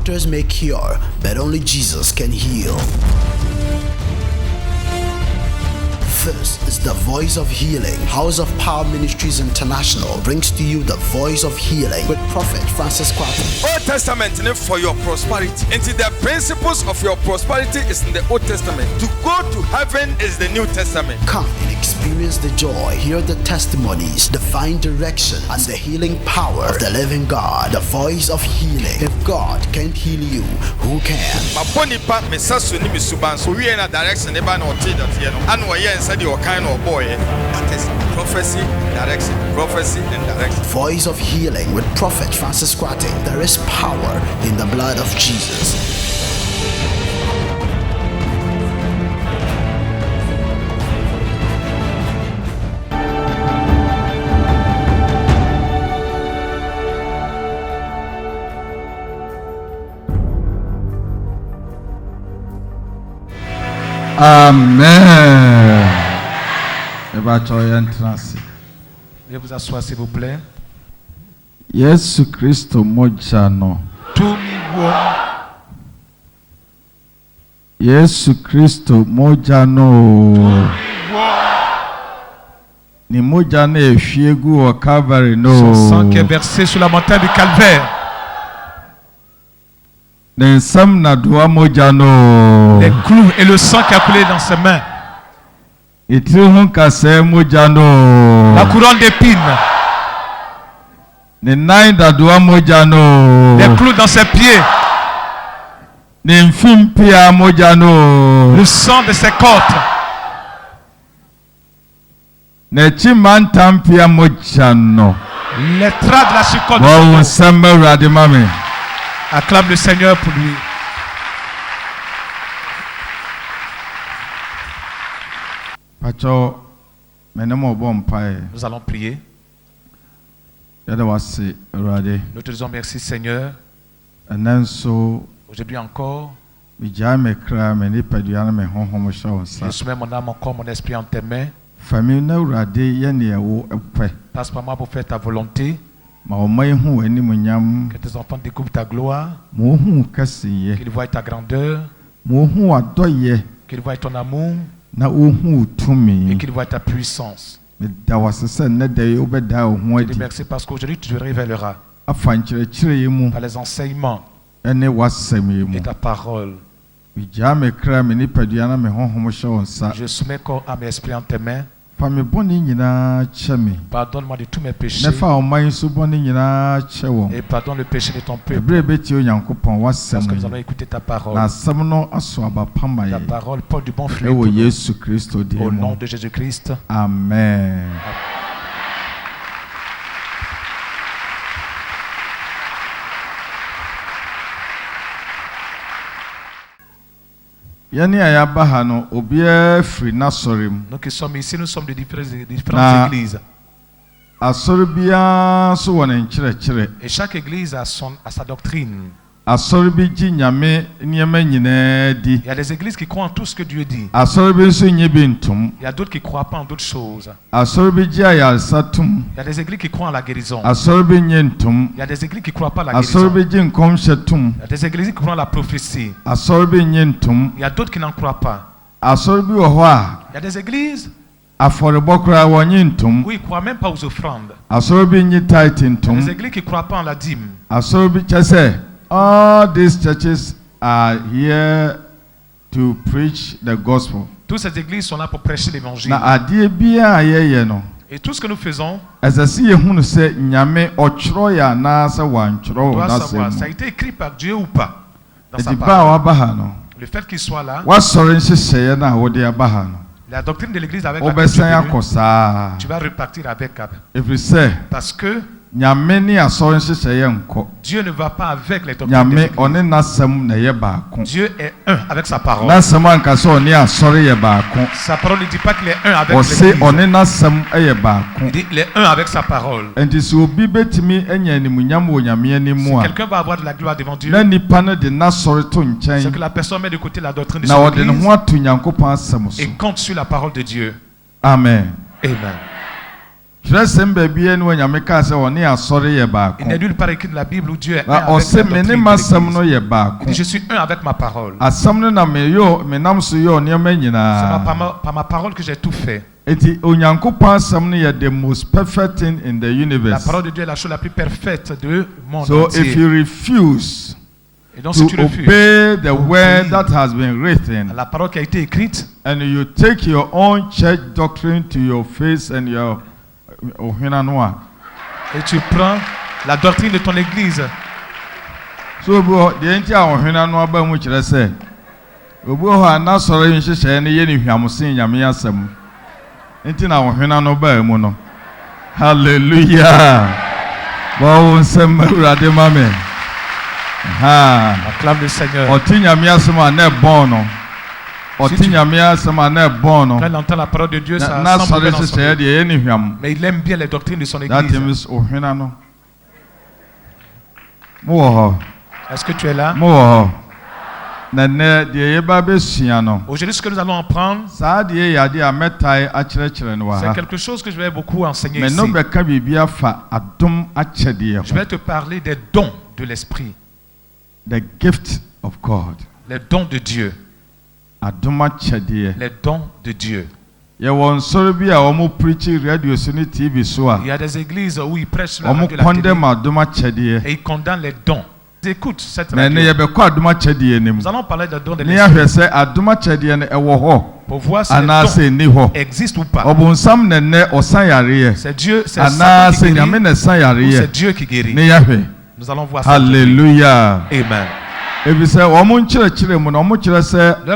Doctors may cure, but only Jesus can heal. This is the Voice of Healing. House of Power Ministries International brings to you the Voice of Healing with Prophet Francis Kwati. Old Testament for your prosperity. And the principles of your prosperity is in the Old Testament. To go to heaven is the New Testament. Come and experience the joy, hear the testimonies, divine direction, and the healing power of the living God. The Voice of Healing. If God can't heal you, who can? My body part me sasu ni misuban so we in a direction eba na ote that you know. And we inside your kind of boy. That is prophecy, direction, prophecy and direction. Voice of Healing with Prophet Francis Kwati. There is power in the blood of Jesus. Amen. Veuillez vous asseoir s'il vous plaît. Yesu Kristo mojano. Yesu Kristo mojano. Ni mojano efhiegu au Calvary no. Son sang qui est versé sur la montagne du Calvaire. Les clous et le sang qui a coulé dans ses mains. La couronne d'épines. Les clous dans ses pieds. Le sang de ses côtes. Les traits de la chicote. Acclame le Seigneur pour lui. Nous allons prier. Nous te disons merci Seigneur. Aujourd'hui encore, je soumets mon âme, mon corps, mon esprit en tes mains. Passe par moi pour faire ta volonté. Que tes enfants découvrent ta gloire. Qu'ils voient ta grandeur. Qu'ils voient ton amour. Et qu'ils voient ta puissance. Je te remercie parce qu'aujourd'hui tu te révéleras par les enseignements et ta parole. Je soumets corps, âme et esprit en tes mains. Pardonne-moi de tous mes péchés. Et pardonne le péché de ton peuple. Parce que nous allons écouter ta parole. La parole porte du bon fruit. Au nom de Jésus-Christ. Amen. Nous qui sommes ici, nous sommes de différentes églises. Et chaque église a sa doctrine. Il y a des églises qui croient en tout ce que Dieu dit. Il y a d'autres qui ne croient pas en d'autres choses. Il y a des églises qui croient en la guérison. Il y a des églises qui ne croient pas en la guérison. Il y a des églises qui croient en la prophétie. Il y a d'autres qui n'en croient pas. Il y a des églises où ils ne croient même pas aux offrandes. Il y a des églises qui ne croient pas en la dîme. All these churches are here to preach the gospel. Toutes ces églises sont là pour prêcher l'évangile. Et tout ce que nous faisons, on doit savoir, ça a été écrit par Dieu ou pas dans sa parole. Le fait qu'il soit là, la doctrine de l'église avec laquelle tu vas repartir avec. Parce que Dieu ne va pas avec les doctrines de l'église. Dieu est un avec sa parole. Sa parole ne dit pas qu'il est un avec l'église. Il dit qu'il est un avec sa parole. Si quelqu'un va avoir de la gloire devant Dieu, c'est que la personne met de côté la doctrine de son église et compte sur la parole de Dieu. Amen. Amen. Il n'est nulle part écrit dans la Bible où Dieu est un avec sa doctrine de l'Église. Il dit, je suis un avec ma parole. C'est par ma parole que j'ai tout fait. La parole de Dieu est la chose la plus parfaite du monde entier. If you refuse Et donc si tu to refuses obey the word that has been written, la parole qui a été écrite, and you take your own church doctrine to your face and your et tu prends la doctrine de ton église, so the entire ohina ba mu kire se obu ho na soro yin hyehyɛ ne ye ne hwamosen nyame asɛm enti na ohina no ba mu no. Hallelujah. Bon nsɛm awurade ma me. acclame le Seigneur. Oti nyame asɛm a na bon no. Quand il entend la parole de Dieu, ça semble dans son cœur. Mais il aime bien les doctrines de son église. Est-ce que tu es là? Aujourd'hui, ce que nous allons apprendre, c'est quelque chose que je vais beaucoup enseigner ici. Je vais te parler des dons de l'esprit. The gift of God. Les dons de Dieu. Les dons de Dieu. Il y a des églises où ils prêchent sur la radio, la télé, et ils condamnent les dons. Écoute cette radio. Nous allons parler des dons de l'esprit pour voir si les dons existent ou pas. C'est Dieu, c'est Satan qui guérit, ou c'est Dieu qui guérit. Nous allons voir ça. Alléluia. Amen. Leur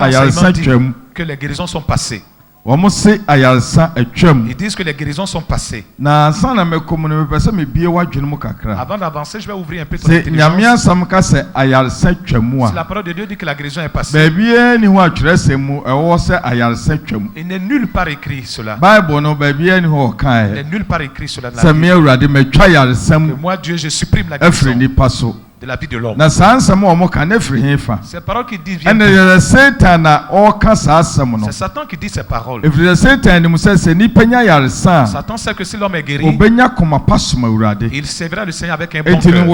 enseignement dit que les guérisons sont passées. Ils disent que les guérisons sont passées. Avant d'avancer, je vais ouvrir un peu ton intelligence. Si la parole de Dieu dit que la guérison est passée, il n'est nulle part écrit cela. Il n'est nulle part écrit cela dans la Bible. Que moi, Dieu, je supprime la guérison de la vie de l'homme. Ces paroles qui disent viennent d'où? C'est Satan qui dit ces paroles. Satan sait que si l'homme est guéri, il servira le Seigneur avec un bon cœur.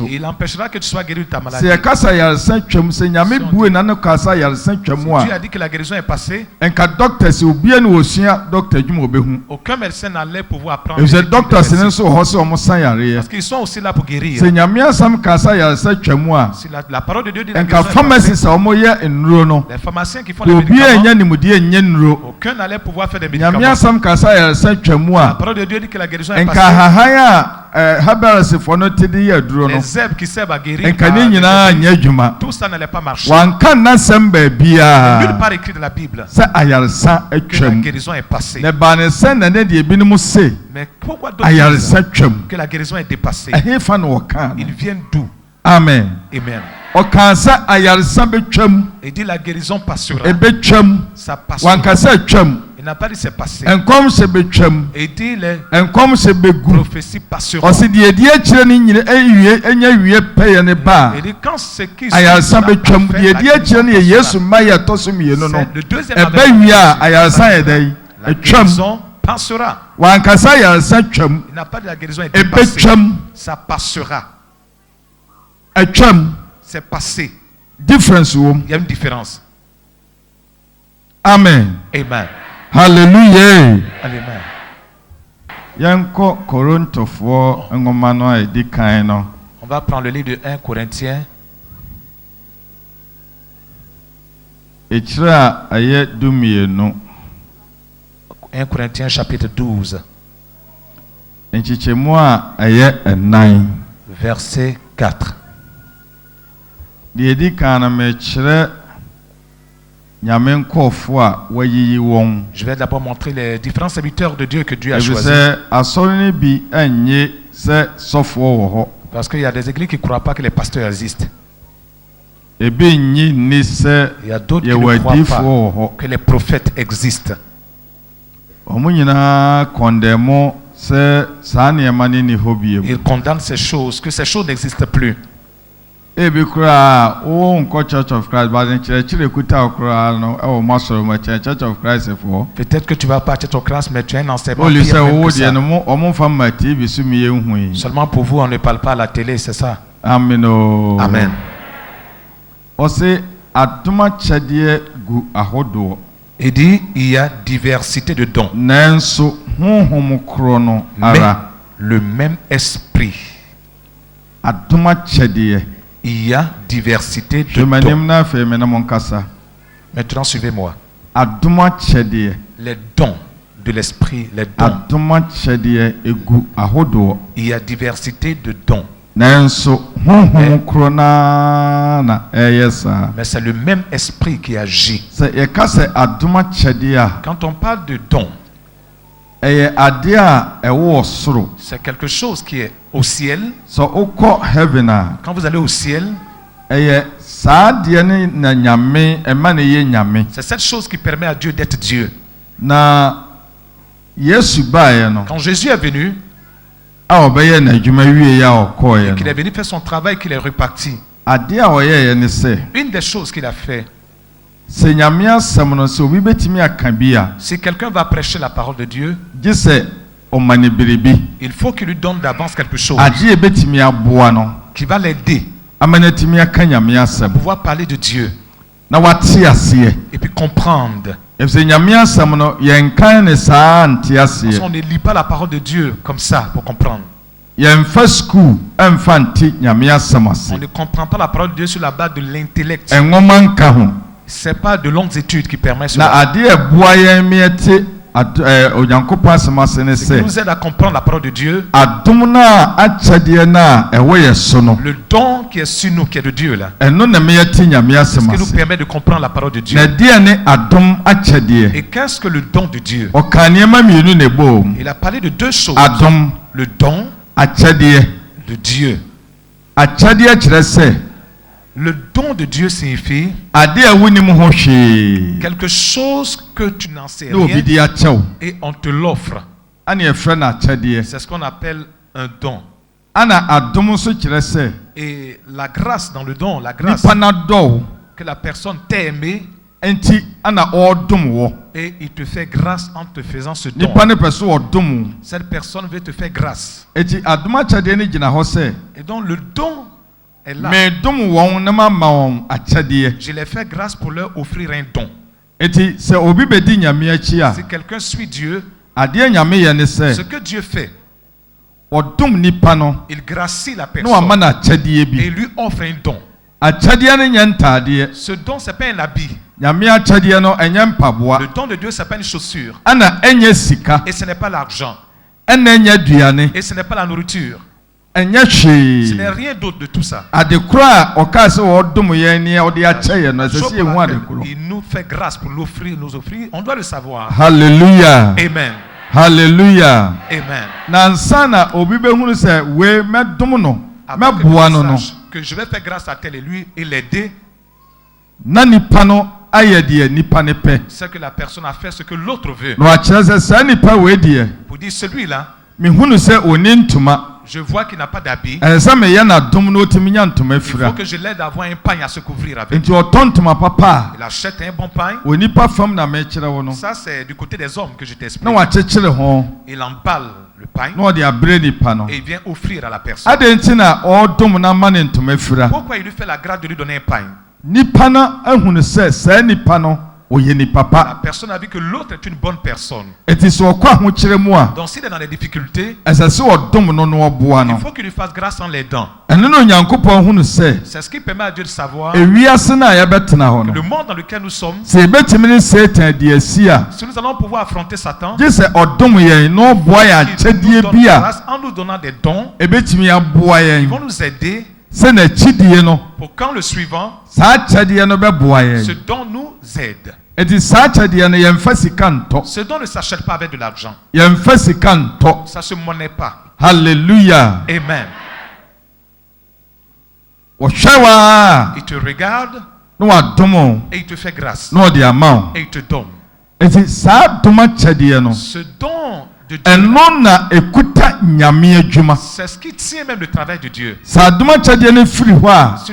Il empêchera que tu sois guéri de ta maladie. Si Dieu a dit que la guérison est passée, aucun médecin n'allait pouvoir apprendre. Parce qu'ils sont aussi là pour guérir. Si la parole de Dieu dit que la guérison est passée, les pharmaciens qui font des médicaments, aucun n'allait pouvoir faire des médicaments. La parole de Dieu dit que la guérison est passée. Les herbes qui servent à guérir, tout ça n'allait pas marcher. Il n'est nulle part écrit de la Bible que la guérison est passée. Mais pourquoi d'autres disent que la guérison est dépassée? Ils viennent d'où? Amen. Amen. Il dit la guérison passera. Ça passera. Il n'a pas dit c'est passé. Il dit les prophéties passeront. Il dit quand ce qui se passe, c'est le deuxième avertissement. La guérison passera. Il n'a pas dit la guérison est dépassée. Ça passera. C'est passé. Il y a une différence. Amen. Amen. Hallelujah. Amen. On va prendre le livre de 1 Corinthiens. 1 Corinthiens chapitre 12. Verset 4. Je vais d'abord montrer les différents serviteurs de Dieu que Dieu a choisis. Parce qu'il y a des églises qui ne croient pas que les pasteurs existent. Il y a d'autres qui ne croient pas que les prophètes existent. Ils condamnent ces choses, que ces choses n'existent plus. Ebi kura o nko Church of Christ but in chire kuta okura no e o masoro ma Church of Christ for. Peut-être que tu vas pas à Church of Christ mais tu es un enseignement. Seulement pour vous on ne parle pas à la télé, c'est ça. Amen. Amen. Ose aduma chadie gu ahodo. Il dit il y a diversité de dons. Nanso honhom krono ara le même esprit. Aduma chadie. Il y a diversité de dons. Maintenant, suivez-moi. Les dons de l'esprit, les dons. Il y a diversité de dons. Mais c'est le même esprit qui agit. Quand on parle de dons, c'est quelque chose qui est au ciel. Quand vous allez au ciel, c'est cette chose qui permet à Dieu d'être Dieu. Quand Jésus est venu, et qu'il est venu faire son travail, qu'il est reparti, une des choses qu'il a fait, si quelqu'un va prêcher la parole de Dieu, il faut qu'il lui donne d'avance quelque chose qui va l'aider à pouvoir parler de Dieu et puis comprendre. Parce qu'on ne lit pas la parole de Dieu comme ça pour comprendre. On ne comprend pas la parole de Dieu sur la base de l'intellect. C'est pas de longues études qui permettent cela. Ce qui nous aide à comprendre la parole de Dieu, le don qui est sur nous, qui est de Dieu là, ce qui nous permet de comprendre la parole de Dieu. Et qu'est-ce que le don de Dieu? Il a parlé de deux choses. Le don de Dieu. Le don de Dieu signifie quelque chose que tu n'en sais rien et on te l'offre. C'est ce qu'on appelle un don. Et la grâce dans le don, la grâce que la personne t'a aimé et il te fait grâce en te faisant ce don. Cette personne veut te faire grâce. Et donc le don est là. Je les fais grâce pour leur offrir un don. Si quelqu'un suit Dieu, ce que Dieu fait, il gracie la personne et lui offre un don. Ce don, ce n'est pas un habit. Le don de Dieu, ce n'est pas une chaussure. Et ce n'est pas l'argent. Et ce n'est pas la nourriture. Ce n'est rien d'autre de tout ça. Il nous fait grâce pour nous offrir. On doit le savoir. Hallelujah. Amen. Hallelujah. Amen. Que je vais faire grâce à tel et lui et l'aider. C'est que la personne a fait ce que l'autre veut. Pour dire celui-là, je vois qu'il n'a pas d'habit. Il faut que je l'aide à avoir un pagne à se couvrir avec. Il achète un bon pagne. Ça, c'est du côté des hommes que je t'explique. Il emballe le pagne et il vient offrir à la personne. Pourquoi il lui fait la grâce de lui donner un pagne? La personne a vu que l'autre est une bonne personne. Donc s'il est dans les difficultés, il faut qu'il lui fasse grâce en l'aidant. C'est ce qui permet à Dieu de savoir que le monde dans lequel nous sommes, si nous allons pouvoir affronter Satan, en nous donnant des dons, ils vont nous aider pour quand le suivant, ce don nous aide. Ce don ne s'achète pas avec de l'argent. Ça ne se monnaie pas. Hallelujah. Amen. Il te regarde et il te fait grâce. Et il te donne. Ce don de Dieu. C'est ce qui tient même le travail de Dieu. Si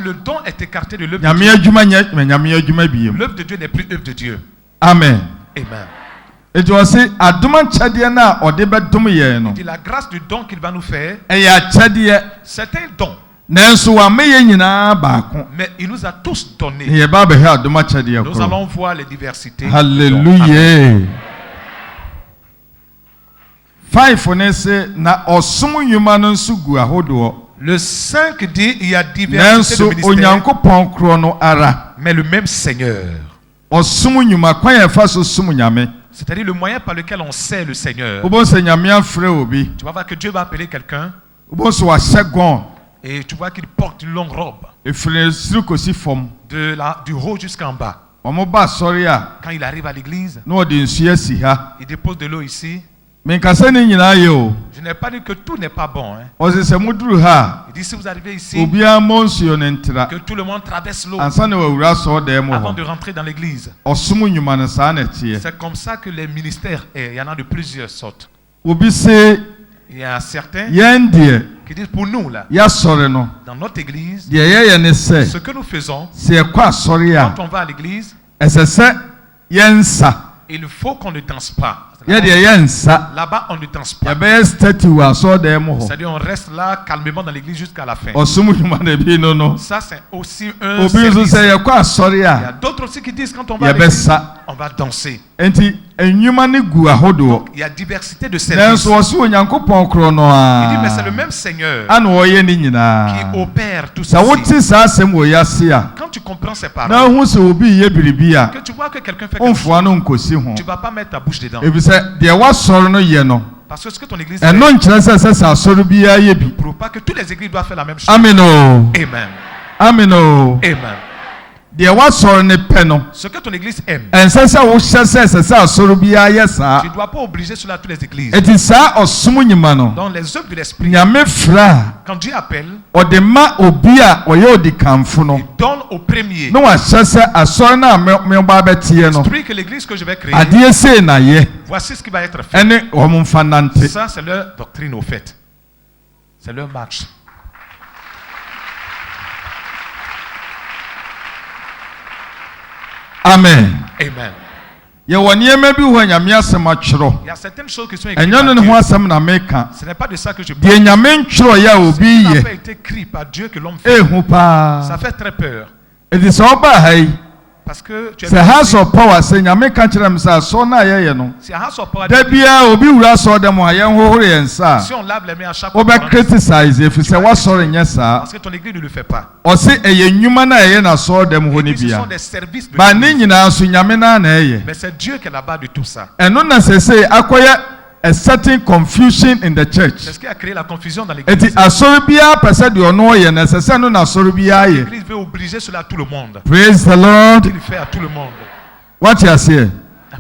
le don est écarté de l'œuvre de Dieu, l'œuvre de Dieu n'est plus œuvre de Dieu. Amen. Amen. Il dit la grâce du don qu'il va nous faire, c'est un don. Mais il nous a tous donné. Nous allons voir les diversités. Alléluia. 5 Le 5 dit il y a diversité de ministères, mais le même Seigneur. C'est-à-dire le moyen par lequel on sait le Seigneur. Tu vas voir que Dieu va appeler quelqu'un et tu vois qu'il porte une longue robe du haut jusqu'en bas. Quand il arrive à l'église, il dépose de l'eau ici. Je n'ai pas dit que tout n'est pas bon. Il dit si vous arrivez ici, que tout le monde traverse l'eau avant de rentrer dans l'église. C'est comme ça que les ministères, il y en a de plusieurs sortes. Il y a certains qui disent pour nous là, dans notre église, ce que nous faisons, quand on va à l'église, il faut qu'on ne danse pas. Là-bas, on ne danse pas. C'est-à-dire, on reste là calmement dans l'église jusqu'à la fin. Ça, c'est aussi un service. Il y a d'autres aussi qui disent quand on va à l'église, on va danser. Donc, il y a diversité de services. Il dit, mais c'est le même Seigneur qui opère tout ceci. Quand tu comprends ces paroles, que tu vois que quelqu'un fait quelque chose, tu ne vas pas mettre ta bouche dedans. Parce que ce que ton église fait ne prouve pas que toutes les églises doivent faire la même chose. Amen. Amen. Amen. Amen. Ce que ton église aime, tu ne dois pas obliger cela à toutes les églises. Dans les œuvres de l'esprit, quand Dieu appelle, il donne au premier. Instruit que l'église que je vais créer, voici ce qui va être fait. Ça, c'est leur doctrine au fait. C'est leur marche. Amen. Amen. Il y a certaines choses qui sont écrites par Dieu. Ce n'est pas de ça que je parle. Ça n'a pas été écrit par Dieu que l'homme fait. Ça fait très peur. Parce que tu es house of power say nyame ka kire me sa so na ye no da bia obi wura so dem ha ye hohore yen sa si on lave les mains à chaque fois criticize if say what sorry nya sa parce que ton église ne le fait pas o say eye nyuma na ye na so dem ho ni bia ba ni nyina so nyame na na ye mais c'est Dieu qui est là-bas de tout ça eno na say akoye a certain confusion in the church. C'est ce qui a créé la confusion dans l'église. L'église veut obliger cela à tout le monde. Praise the Lord. Il fait à tout le monde. What you say?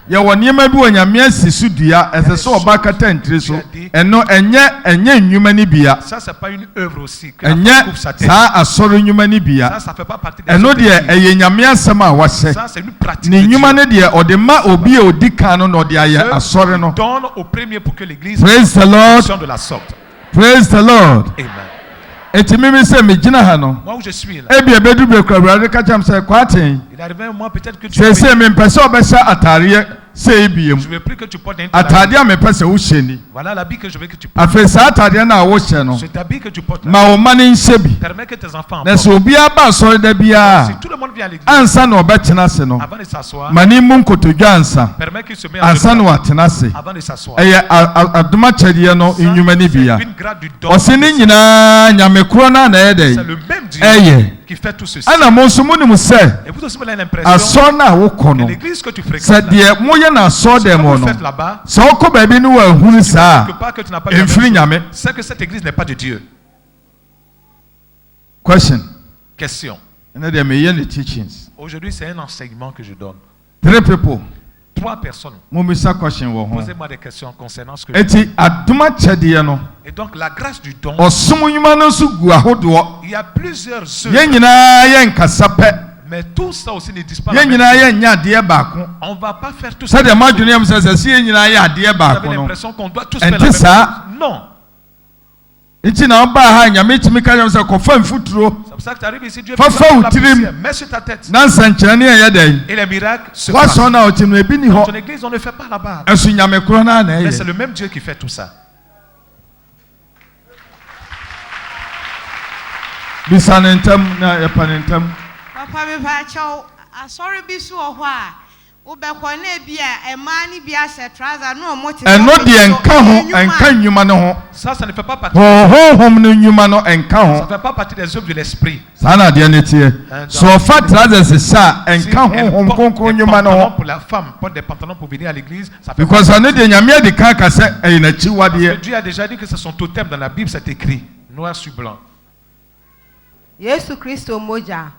Ya wanyema bi wanyame asisu dua eseso obakata ntire so eno enye nnwuma ni bia ça c'est pas une œuvre aussi que ça asoro nnwuma ni bia ça fait pas partie des eno de eye nyame asem a wahye ça c'est une pratique ni nnwuma ne de odema obi e odika no no de aye asoro no donne au premier pour que l'église praise the Lord de la sorte praise the Lord amen. Moi où je suis là. Il arrive un moment peut-être que tu je veux plus que tu portes un voilà l'habit que je veux que tu portes. Cet habit que tu portes là, permet que tes enfants portent. Si tout le monde vient à l'église avant de s'asseoir, permet qu'il se mette avant de s'asseoir. C'est une grade du don. C'est le même Dieu qui fait tout ceci. Et vous aussi vous avez l'impression que l'église que tu fréquentes ce que vous faites là-bas, que tu n'as pas c'est que cette église n'est pas de Dieu. Question. Aujourd'hui c'est un enseignement que je donne. 3 personnes. Posez-moi des questions concernant ce que je dis. Et donc la grâce du don, il y a plusieurs œuvres. Mais tout ça aussi ne dit pas. On va pas faire tout ça. Vous avez l'impression qu'on doit tous faire la même chose. Non. C'est pour ça que tu arrives ici, Dieu peut faire la poussière. Mets sur ta tête. Et les miracles se passent. Dans ton église, on ne fait pas là-bas. Mais c'est le même Dieu qui fait tout ça. Papa, sorry, be so why. Ça ne fait pas partie. Ça ne fait pas partie des œuvres de l'esprit. Pour la femme, porte des pantalons pour venir à l'église. Ça fait parce que Dieu a déjà dit que c'est son totem dans la Bible, c'est écrit noir sur blanc. Yesu Christo moja.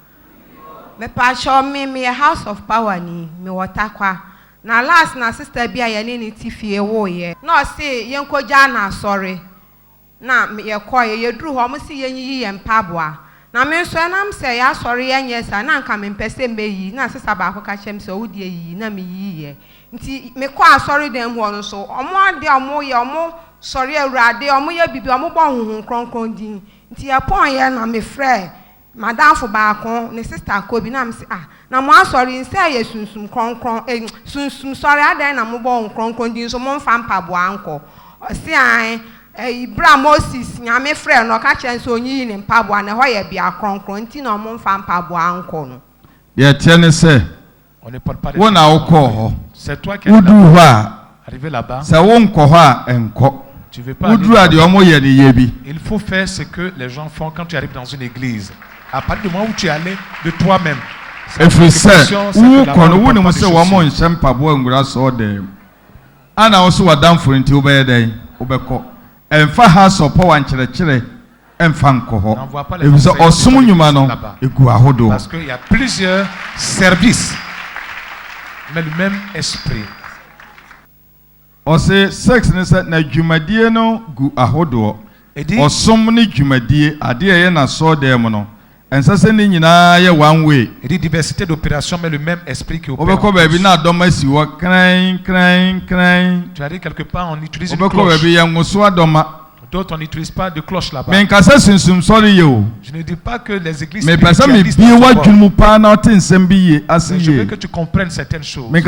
Me pacho me house of power ni me watakwa na last na sister bia ye ni tifie wo ye no say yenkoja na sorry na me ye koye ye duru ho mo si yenyi ye mpaboa na me so na say ya sorry yenye sa na nka me mpese meyi na sister ba ko ka chem se wudi yi na me yi ye nti me ko asori dem ho no so omo ade omo ye omo sorry awurade omo ye bibi omo bo honhon kronkron din nti ye pon ye na me frɛ Madam for baako ne sister ko bi na me say na mo asori nse ye sunsum kronkron sunsum sorry adan na mo bo kronkron din so mo mfa mpabo anko o se an Ibra Moses nyame frɛ no ka kyɛn so onyi ne mpabo na ho ye bia kronkron nti na mo mfa mpabo anko no ye tie ne se on ne parle pas de wona wokɔ c'est toi qui arrivé là-bas c'est wonko ho a enko tu veux pas il faut faire ce que les gens font quand tu arrives dans une église. À partir du moment où tu es allé de toi-même. If we say, who can win we say one more in Shampabo and grass or them. And also a down for into obey Obeko. And for house of power and chile and fanko. If it's a summon humano, it go a hodo. Parce qu'il y a plusieurs services, mais le même esprit. Ose sex ne se na dwumadie no gu ahodo osom ne dwumadie ade ye na so dem no ensase ne nyina ye one way et diversité d'opérations mais le même esprit qui opère. Obeko ba bi na adoma si wo kran tu arrives quelque part on utilise une cloche. Obeko ba bi ye ngoso adoma. D'autres on n'utilise pas de cloche là-bas. Mais je ne dis pas que les églises mais je veux que tu comprennes certaines choses. Mais je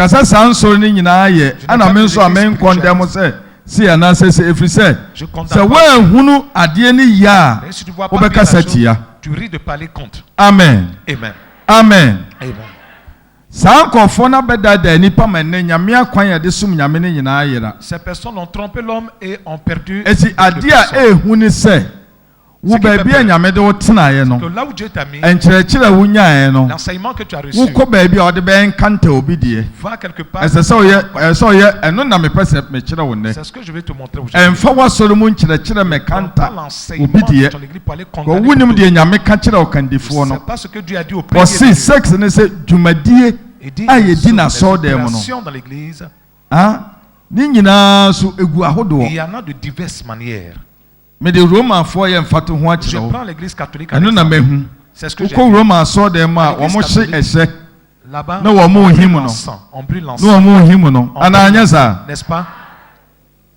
tu ris de parler contre. Amen. Amen. Amen. Amen. Ces personnes ont trompé l'homme et ont perdu. Et si adia wo baby anyame de wo tena ye no là où Dieu t'a mis l'enseignement que tu as reçu wo ko baby o de ben kanta obi die va quelque part c'est ça eno na me pese me kire wo ne c'est ce que je vais te montrer aujourd'hui en fa wa Solomon kire me kanta obi die ko wunim de anyame ka kire o kandifo no c'est pas ce que Dieu a dit au premier aussi sex ne se djumadie aye di na so dem no dans l'église ni nyina so egu ahodo il y en a de diverses manières. Mais les Romains font un fatou ho je prends l'église catholique c'est ce que j'ai Romains so dem a wo mo hye ehye là-bas na wo mo him no on brûle l'encens no mo him no ananya sa n'est-ce pas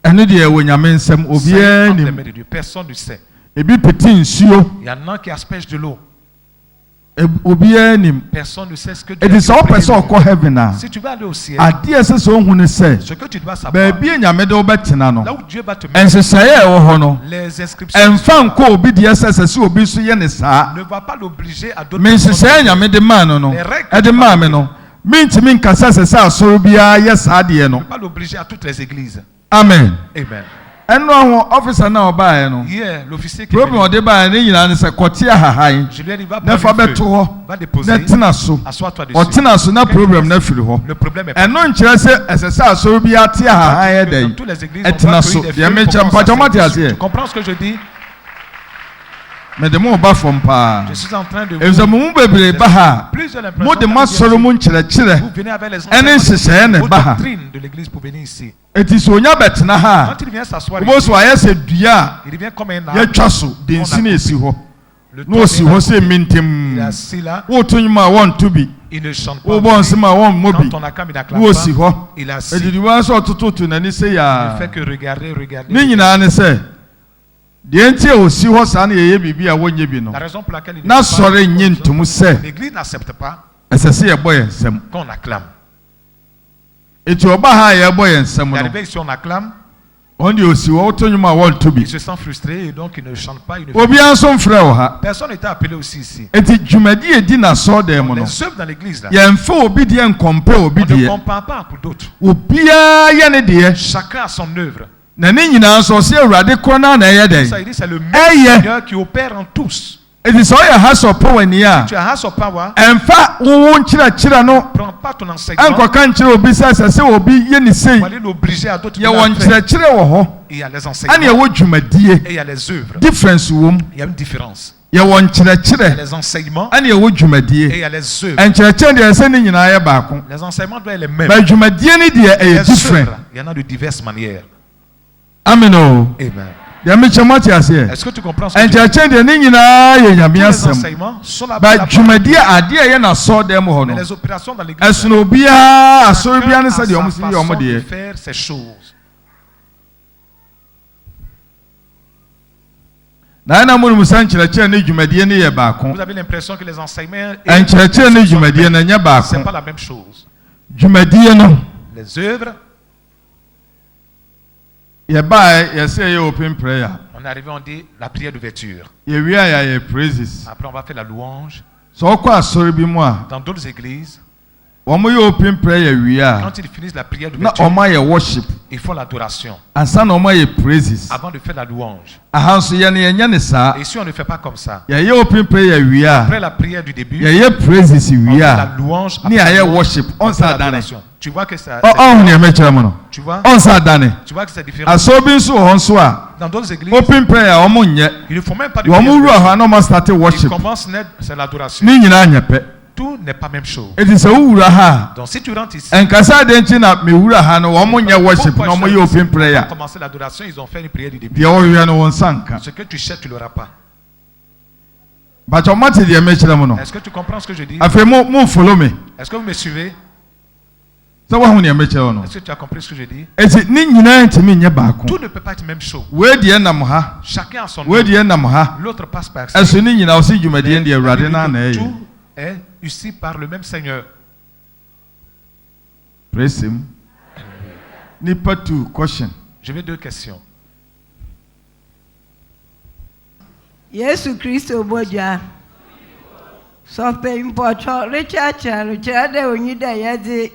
ene de wo nyame nsem obi ani personne ne sait ebi peti nsuo il y en a qui aspergent de l'eau personne ne sait ce que Dieu a dit. Si tu vas aller au ciel, ce que tu dois savoir, là où Dieu va te mettre, les inscriptions ne va pas l'obliger à d'autres personnes. Ne va pas l'obliger à toutes les églises. Amen. Amen. Officer na oba no yeah l'officier qui problem ode ba ne nyina ne se kotia hahan je lui ai dit va déposer na tena so assois-toi dessus o tena so na problem na firi ho le problème est eno nkire se esesa asoro bi atia hahan e dai etena so de me champa tomati ase tu comprends ce que je dis mais de mo ba fom pa je suis en train de vous mo bebre ba ha mo de ma Solomon kire vous venez avec les doctrines de l'église pour venir ici. It is onya betna ha quand il vient s'asseoir il vient comme un arbre no si ho se mintem. Wo tonyuma won to bi. Il ne chante pas. Wo bon sima won mobi. Quand on acclame, il acclame Wo pas. si ho. Il a assis. E di wa so tututu na ni se ya. Ne fait que regarder. Ni nyina ne se. De enti o si ho sa na ye bibi a wonye bi no. La raison pour laquelle il na sore nyintum se. L'église n'accepte pas. Esese ye boy ensem. Quand on acclame. Eti oba ha ye boy ensem no. Arrivé ici on acclame. On dit aussi wo tonyuma won to bi. Il se sent frustré et donc il ne chante pas, il ne Obi anso frɛ wo ha. Personne n'était appelé aussi ici. Eti dwumadi edi na so dem no. Les œuvres dans l'église là. Yɛmfa obi deɛ nkɔmpe obi On ne deɛ. compare pas pour d'autres. Obiara yɛ ne deɛ. Chacun a son œuvre. Na ne nyinaa nso ɔsɛ Awurade kɔ na ɛyɛ dɛn. Ça il dit c'est le même Ɛyɛ. Seigneur qui opère en tous. Eti sɛ ɔyɛ house of power ni a. Tu as house of power. Ɛmfa wo nkyerɛkyerɛ no. Prends pas ton enseignement. Ɛnkɔka nkyerɛ obi sɛ obi yɛ ne sei. On va aller l'obliger à d'autres. Yɛ wɔ nkyerɛkyerɛ wɔ hɔ. Il y a les enseignements. Ɛne ɛwɔ dwumadie. Et il y a les œuvres. Difference wɔ mu. Il y a une différence. Yɛ wɔ Il y a nkyerɛkyerɛ. les enseignements. Ɛne ɛwɔ Et dwumadie. il y a les œuvres. Nkyerɛkyerɛ deɛ ɛsɛ ne nyinaa yɛ baako. Les enseignements doivent être les mêmes. Ba dwumadie ne deɛ ɛyɛ Les different. œuvres, il y en a de diverses manières. Amen o. Amen. Deɛ mekyɛ mo ate aseɛ. Est-ce que tu comprends ce que je dis? Nkyerɛkyerɛ deɛ ne nyinaa yɛ nyame Tous les asɛm. enseignements sont la Ba la- dwumadie adeɛ a ɛyɛ na asɔɔdan mu hɔ Mais no. les opérations dans l'église. Ɛsono obiara asɔre Chacun biara ne a sɛ deɛ sa ɔmo si yɛ ɔmo façon de deɛ. faire ces choses. Na ɛna mo nim sɛ nkyerɛkyerɛ ne dwumadie ne yɛ baako. Vous avez l'impression que les enseignements et Nkyerɛkyerɛ ne les sont dwumadie no les mêmes. ɛnyɛ baako. C'est pas la même chose. Dwumadie no Les œuvres, yɛbaa yɛsɛ yɛ open prayer. on est arrivé, on dit la prière d'ouverture. Yɛwie a yɛayɛ praises. Après, on va faire la louange. Sɛ ɔkɔ asɔre bi mu a Dans d'autres églises, wɔn yɛ open prayer wie a quand ils finissent la prière na d'ouverture, wɔn ayɛ worship ils font l'adoration ansa na wɔn ayɛ praises. avant de faire la louange. Aha nso yɛnyɛ ne saa. Et si on ne fait pas comme ça, Yɛyɛ open prayer wie a après la prière du début, yɛyɛ praises on wie fait a la louange, ne après la yɛayɛ louange, worship on fait ɔnsa adane. l'adoration. Tu vois que ça, ɔhun nea mɛkyerɛ mu no tu vois, ɔnsa adane. tu vois que c'est différent. Asɔre bi nso wɔ hɔ nso a Dans d'autres églises, open prayer wɔn nyɛ. ils ne font même pas de Wɔn prière wura hɔ d'ouverture. a na wɔn start Ils worship. commencent net, c'est l'adoration. Ne nyinaa nyɛ pɛ. Tout n'est pas même chose. Eti sɛ wowura ha Donc si tu rentres ici, a nkasa adi nkyi na mewura ha no wɔn nyɛ worship na wɔn yɛ open Pour prayer. commencer l'adoration, ils ont fait une prière du début. Deɛ wɔhwɛ no wɔn nsa nka. Ce que tu cherches, tu l'auras pas. Bàtà ɔmo ate deɛ mɛkyerɛ mu no. Est-ce que tu comprends ce que je dis? Afei mo follow me. Est-ce que vous me suivez? Sɛ wɔhun nea mɛkyerɛ mu no. Est-ce que tu as compris ce que je dis? Eti ne nyinaa ntumi nyɛ baako. Tout ne peut pas être même chose. Wei deɛ nam ha. Chacun a son Wei œuvre. deɛ nam ha. L'autre passe par ça. Ɛso ne nyinaa ɔsi dwumadie Mais deɛ la Awurade Bible naa na dit que ɛyɛ. tout est ici par le même Seigneur. Praise him. Nipa 2 question. Je vais deux questions. Yesu Kristo bodwa. Sɔfɛ mpɔtɔ rekyerɛkyerɛ dɛ onyi dɛ yɛde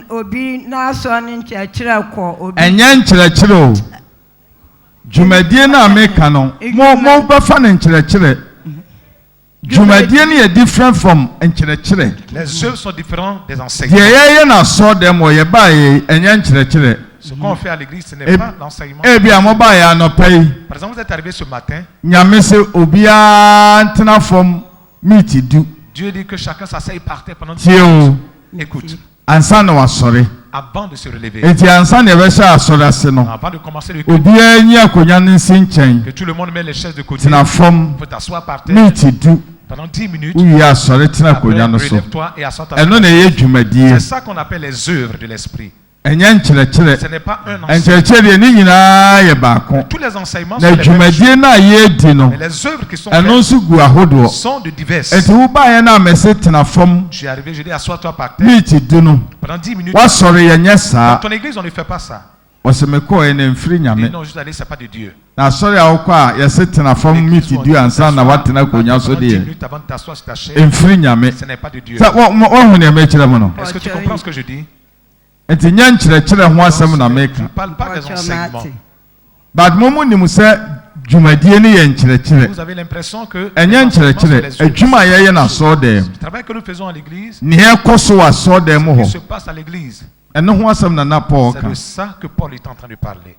obi n'asɔ ne nkyerɛkyerɛ kɔ obi. Ɛnyɛ nkyerɛkyerɛ o. Dwumadie na meka no mo bɛfa ne nkyerɛkyerɛ. Dwumadie no yɛ different from nkyerɛkyerɛ. Les œuvres sont différentes des Deɛ enseignements. yɛyɛ na asɔ dɛm wɔ yɛbaa yɛ ɛnyɛ nkyerɛkyerɛ. Ce qu'on fait à l'église, ce n'est pas l'enseignement. Ebi a mo baa yɛ anɔpɛ yi. Par exemple, vous êtes arrivé ce matin. Nyame sɛ obiara ntena fam meet du. Dieu dit que chacun s'asseye par terre pendant 10 Tie o. minutes. Écoute, Ansa na wasɔre. avant de se relever, Eti ansa na yɛbɛhyɛ asɔre ase no. avant de commencer le culte, Obiara nyi akonnwa ne nsi nkyɛn. que tout le monde met les chaises de côté, Tena fam il faut t'asseoir par terre meet du. pendant 10 minutes. Wowie asɔre tena Après, akonnwa no so. relève-toi et assois ta Ɛno na ɛyɛ dwumadie. C'est ça qu'on appelle les œuvres de l'esprit. Ɛnyɛ nkyerɛkyerɛ. Ce n'est pas un enseignement. Nkyerɛkyerɛ deɛ ne nyinaa yɛ baako. Tous les enseignements Na sont les mêmes choses. dwumadie no a yɛredi no Mais les œuvres qui sont ɛno faites nso gu ahodoɔ. sont de diverses. Eti wobaeɛ no a mɛsɛ tena fam Je suis arrivé, je dis assois-toi par terre meet du no. pendant 10 minutes. Wasɔre yɛnyɛ Dans saa. ton église, on ne fait pas ça. Wɔsɛ mekɔɛ na mfiri Et Nyame. non, juste aller, c'est pas de Dieu. Na asɔre a wokɔ a yɛsɛ tena fam meet L'église, on du dit ansa na t'assois watena akonnwa so pendant 10 deɛ. minutes avant de t'asseoir sur ta chaise. Mfiri Nyame. Ce n'est pas de Dieu. Sɛ wɔhu nea mɛkyerɛ mu no. Est-ce que tu comprends ce que je dis? Nti nyɛ nkyerɛkyerɛ ho asɛm na Je ne meka. parle pas des Mpɔtɔ enseignements. mate. But mo mu nim sɛ dwumadie no yɛ nkyerɛkyerɛ. Vous avez l'impression que Ɛnyɛ les enseignements sont nkyerɛkyerɛ. les œuvres. Adwuma a yɛyɛ no asɔɔdan. Le travail que nous faisons à l'église, Nea ɛkɔ so wɔ asɔɔdan mu ce qui hɔ. se passe à l'église, Ɛno ho asɛm na na Paul c'est ka. de ça que Paul est en train de parler.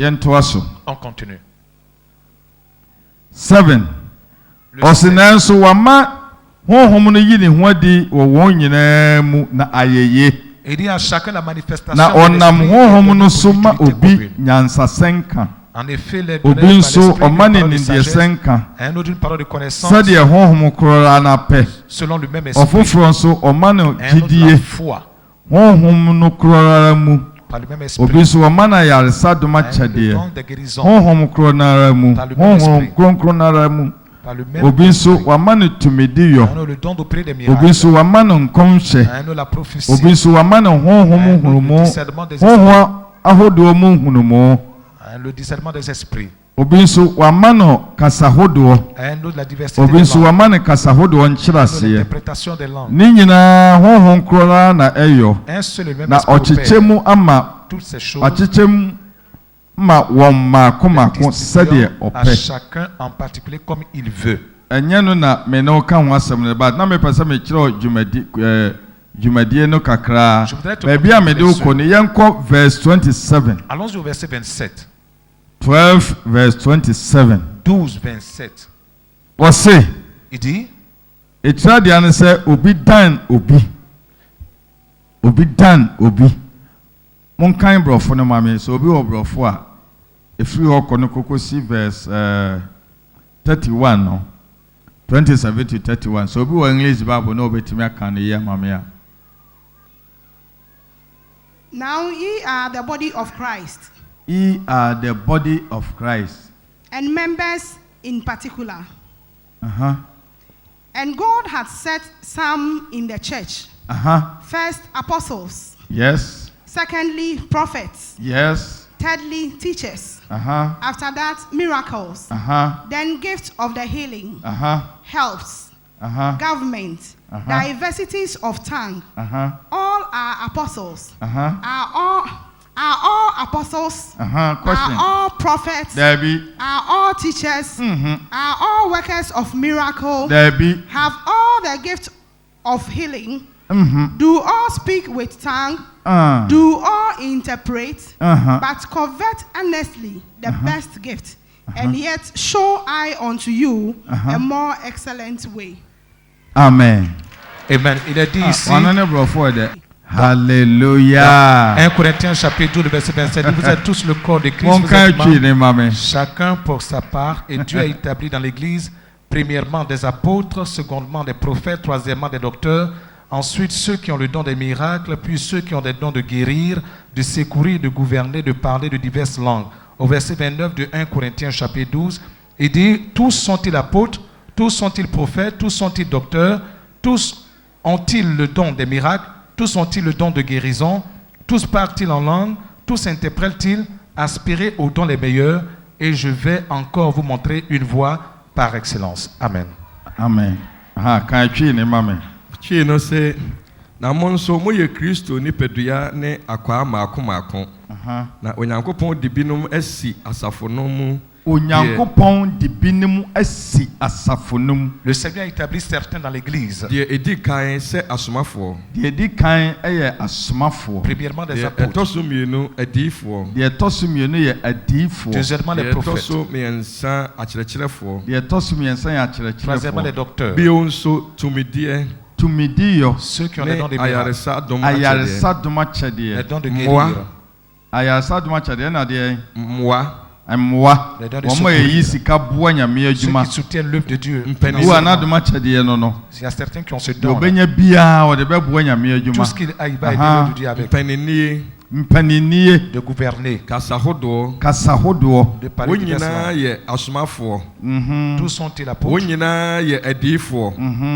Yɛntoa so. On continue. 7. Le Ɔse sept. nanso wama honhom no yi ne ho adi wɔ wɔn nyinaa mu na ayɛye. Il dit à chacun la manifestation Na de ɔnam l'esprit honhom et no de so ma l'utilité obi commune. nyansasɛnka. En effet, les obi donneurs nso par ɔma ne l'esprit, une parole de nimdeɛ sagesse, nka un autre une parole de connaissance, sɛdeɛ honhom koraa na pɛ selon le même esprit, ɔfoforɔ nso ɔma no un autre la gyidie foi, honhom no koraa mu par le même obi esprit, nso ɔma no ayaresa dom un le akyɛdeɛ don de guérison, honhom korɔ nara mu Par le même honhom esprit. kronkron nara mu par le même obi nso esprit, wama no tumidiyɔ un autre le don d'opérer des obi miracles, nso wama no nkɔmhyɛ un autre la prophétie, obi nso wama no honhom hunumu le discernement des esprits, honhom ahodoɔ mu hunumu le discernement des esprits, obi nso wama no kasa hodoɔ un autre la diversité obi des nso langues, wama no kasa hodoɔ un autre nkyerɛaseɛ l'interprétation des langues. ne nyinaa honhom korɔ na ɛyɔ Un seul et le même na esprit ɔkyekyɛ opère mu ama toutes ces choses, ɔkyekyɛ mu ma wɔn mmaako mmaako sɛdeɛ distribuant à ɔpɛ chacun en particulier comme il veut. ɛnyɛ no na me ne wo ka ho asɛm no ba na mepɛ sɛ mekyerɛw dwumadie no kakraa Je voudrais te baabi a montrer mede wo kɔ no yɛnkɔ verse 27 Allons-y au verset 27. 12 verse 27 12, 27. wɔse Il dit, ɛkyerɛ deɛ no sɛ obi dan obi monkan borɔfo no ma me sɛ obi wɔ borɔfo a ɛfiri hɔ kɔ no kɔkɔsi verse 31 no 27 to 31 sɛ obi wɔ English Bible na obɛtumi aka no yi ama me a Now ye are the body of Christ, ye are the body of Christ. and members in particular. Uh-huh. And God had set some in the church. Uh-huh. First, apostles. Yes. Secondly, prophets. Yes. Thirdly, teachers. Uh-huh. After that, miracles. Uh-huh. Then gifts of the healing, Uh-huh. helps, Uh-huh. government, diversities of tongue. Uh-huh. All are apostles. Uh-huh. Are all apostles? Uh-huh. Question. Are all prophets? Debbie. Are all teachers? Are all workers of miracle? Debbie. Have all the gift of healing? Mm-hmm. Do all speak with tongue? Do all interpret? But covet earnestly the best gift, and yet show I unto you a more excellent way. Amen. Amen. Il est dit ici, Hallelujah. 1 Corinthiens chapitre 12, verset 27, vous êtes tous le corps de Christ, vous êtes membres, chacun pour sa part, et Dieu a établi dans l'Église, premièrement des apôtres, secondement des prophètes, troisièmement des docteurs, ensuite ceux qui ont le don des miracles, puis ceux qui ont des dons de guérir, de secourir, de gouverner, de parler de diverses langues. Au verset 29 de 1 Corinthiens chapitre 12, il dit, tous sont-ils apôtres, tous sont-ils prophètes, tous sont-ils docteurs, tous ont-ils le don des miracles, tous ont-ils le don de guérison, tous parlent-ils en langue, tous interprètent-ils, aspirez aux dons les meilleurs, et je vais encore vous montrer une voie par excellence. Amen. Amen. Kan twi ne mame. Twi no se na mo nso mo ye Kristo nipadua ne akwa maako na Onyankopɔn de binom asi asafo no mu. Onyankopɔn de binom asi asafo no mu. Le Seigneur établit certains dans l'église. Die edi kan se asomafo. Die edi kan eye asomafo. Premièrement des apôtres. Etoso mienu adifo. Die etoso mienu ye adifo. Deuxièmement les prophètes. Etoso miensa akyerɛkyerɛfo. Die etoso miensa ye akyerɛkyerɛfo. Troisièmement les docteurs. Bio nso tumidie. Tumidiyo. Ceux qui ont les dons de miracles. Ayaresa dom akyɛdeɛ. Les dons de guérir. Ayaresa dom akyɛdeɛ na deɛ. Mmoa. Mmoa. Wɔn a yi sika boa nyame adwuma. Ceux qui soutiennent l'œuvre de Dieu. Wo ana dom akyɛdeɛ no no. Il y a certains qui ont ce don. Obenya bia wɔde bɛboa nyame adwuma. Tout ce qu'il a, il va aider l'œuvre de Dieu avec. Mpaninie. De gouverner. Kasa hodoɔ. De parler de nyinaa yɛ asomafoɔ. Tous sont-ils apôtres. Wɔn nyinaa yɛ adiifoɔ.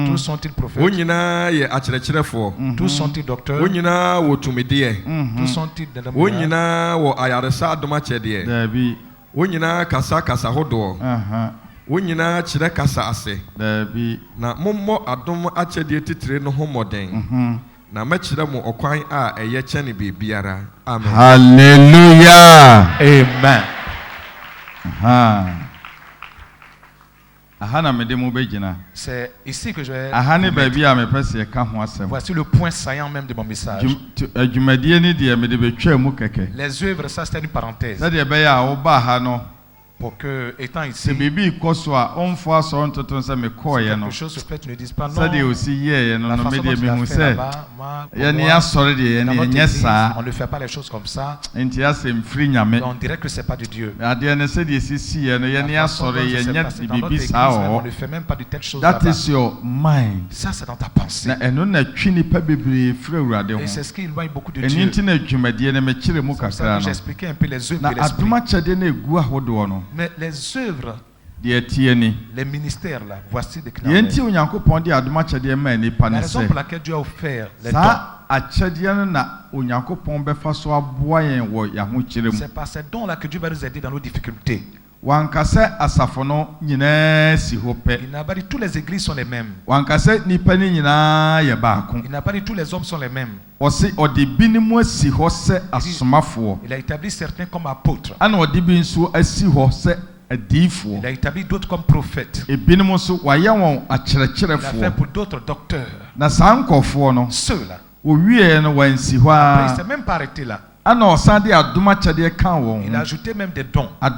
Tous sont-ils prophètes. Wɔn nyinaa yɛ akyerɛkyerɛfoɔ. Tous sont-ils docteurs. Wɔn nyinaa wɔ tumideɛ. Tous sont-ils de la Wɔn nyinaa wɔ ayaresa adom akyɛdeɛ. Dabi. Wɔn nyinaa kasa hodoɔ. Wɔn nyinaa kyerɛ kasa ase. Dabi. Na mommɔ adom akyɛdeɛ titire no ho mmɔden. Na mɛkyerɛ mo ɔkwan a ɛyɛ kyɛne biribiara. Amen. Hallelujah. Amen. Ahana mede mo bɛgyina. C'est ici que je vais. Ahane baabi a mepɛ sɛ ɛka ho asɛm. Voici le point saillant même de mon message. Adwumadie ni deɛ mede bɛtwa mu kɛkɛ. Les œuvres, ça c'est une parenthèse. Sɛdeɛ ɛbɛyɛ a woba ha no Pour que, étant ici, c'est quelque chose se fait, tu ne dises pas non. Ça dit aussi hier, la façon dont tu l'as fait là-bas, moi, pour moi, dans notre église, on ne fait pas les choses comme ça. On dirait que c'est pas de Dieu. La façon dont ça s'est passé dans notre église, on ne fait même pas de telles choses là-bas. That is your mind. Ça, c'est dans ta pensée. Et c'est ce qui éloigne beaucoup de Dieu. C'est pour ça que j'ai expliqué un peu les œuvres de l'esprit. Mais les œuvres, les ministères là, voici des clés. La raison pour laquelle Dieu a offert les dons, c'est par ces dons là que Dieu va nous aider dans nos difficultés. Il n'a pas dit toutes les églises sont les mêmes. Il n'a pas dit tous les hommes sont les mêmes. Il a établi certains comme apôtres. Il a établi d'autres comme prophètes. Il a fait pour d'autres docteurs. Ceux-là. Après, il ne s'est même pas arrêté là. Il a ajouté même des dons. Il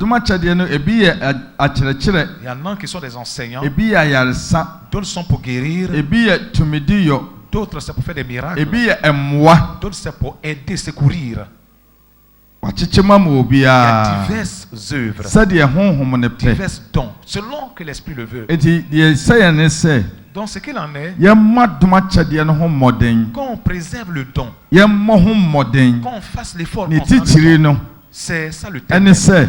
y en a qui sont des enseignants. D'autres sont pour guérir. D'autres c'est pour faire des miracles. D'autres c'est pour aider, secourir. Il y a diverses œuvres, diverses dons, selon que l'Esprit le veut. Donc ce qu'il en est, quand on préserve le don, quand on fasse l'effort, c'est ça le thème. C'est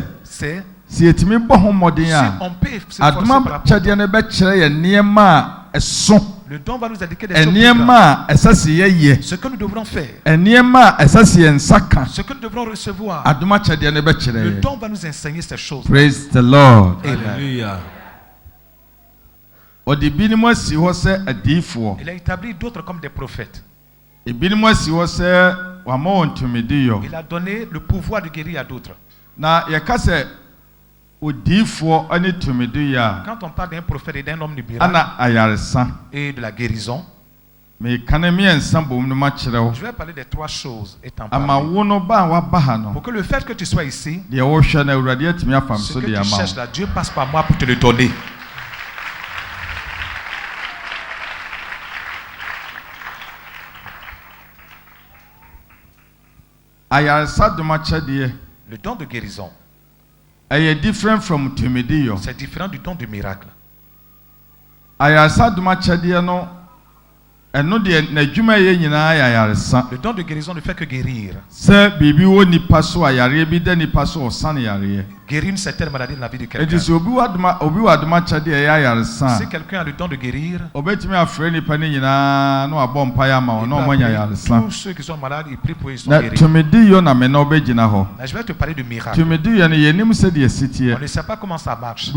si on peut s'efforcer par le don va nous indiquer des choses. Ce que nous devrons faire. Ce que nous devrons recevoir. Le don va nous enseigner ces choses. Praise the Lord. Alléluia. Il a établi d'autres comme des prophètes. Il a donné le pouvoir de guérir à d'autres. Quand on parle d'un prophète et d'un homme du miracle et de la guérison, je vais parler des trois choses étant parlé. Pour que le fait que tu sois ici, ce que tu cherches là, Dieu passe par moi pour te le donner. Le don de guérison, c'est différent du don du miracle. Le don de guérison ne fait que guérir. Guérir une certaine maladie dans la vie de quelqu'un. Si quelqu'un a le don de guérir, tous ceux qui sont malades, ils prient pour eux, ils sont guéris. Là, je vais te parler de miracle. On ne sait pas comment ça marche.